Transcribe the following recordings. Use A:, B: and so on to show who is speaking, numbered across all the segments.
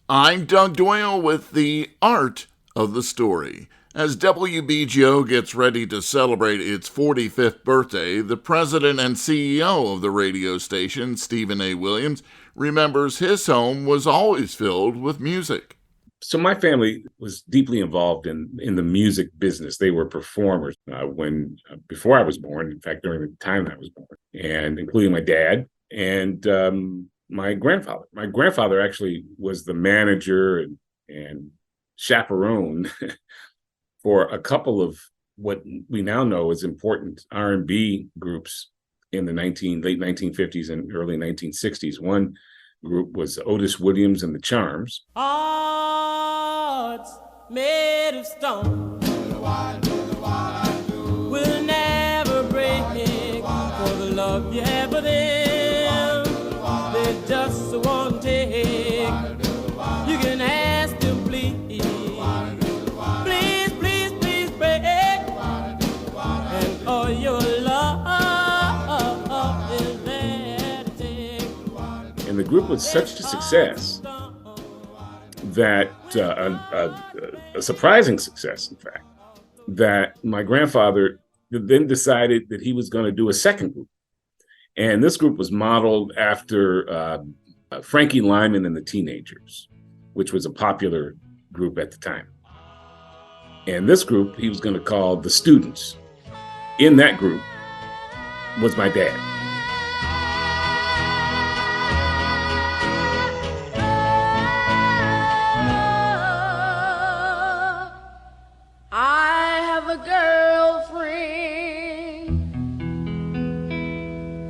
A: I'm Doug Doyle with the art of the story. As WBGO gets ready to celebrate its 45th birthday, the president and CEO of the radio station, Stephen A. Williams, remembers his home was always filled with music.
B: So my family was deeply involved in the music business. They were performers before I was born. In fact, during the time I was born, and including my dad and my grandfather. My grandfather actually was the manager and chaperone for a couple of what we now know as important R&B groups in the late 1950s and early 1960s. One group was Otis Williams and the Charms.
C: Hearts made of stone will never break for the love you have for them. They just won't take. You can ask them, please. Please, please, please break. And all your love is there to take.
B: And the group was such a success that a surprising success, in fact, that my grandfather then decided that he was going to do a second group. And this group was modeled after Frankie Lyman and the Teenagers, which was a popular group at the time. And this group he was going to call the Students. In that group was my dad.
D: I have a girlfriend.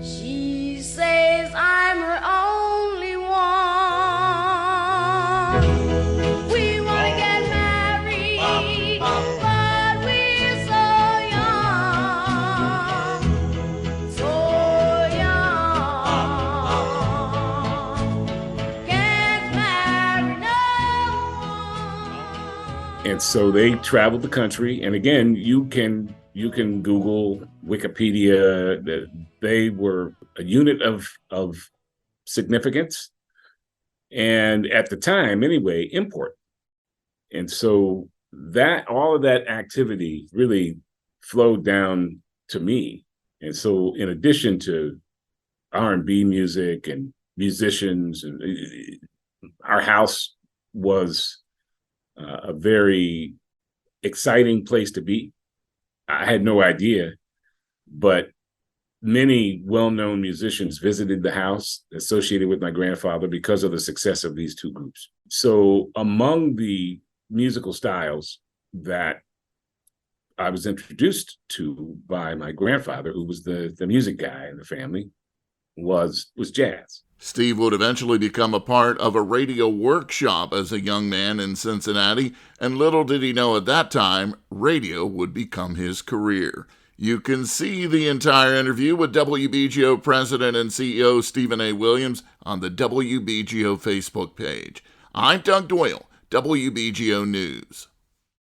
D: She says I'm her only one. We want to get married, but we're so young, so young. Can't marry no one.
B: And so they traveled the country. And again, you can Google Wikipedia. They were a unit of significance, and at the time, anyway, important. And so that all of that activity really flowed down to me. And so, in addition to R&B music and musicians, and our house was a very exciting place to be. I had no idea, but many well-known musicians visited the house associated with my grandfather because of the success of these two groups. So among the musical styles that I was introduced to by my grandfather, who was the music guy in the family, was jazz.
A: Steve would eventually become a part of a radio workshop as a young man in Cincinnati, and little did he know at that time, radio would become his career. You can see the entire interview with WBGO President and CEO Stephen A. Williams on the WBGO Facebook page. I'm Doug Doyle, WBGO News.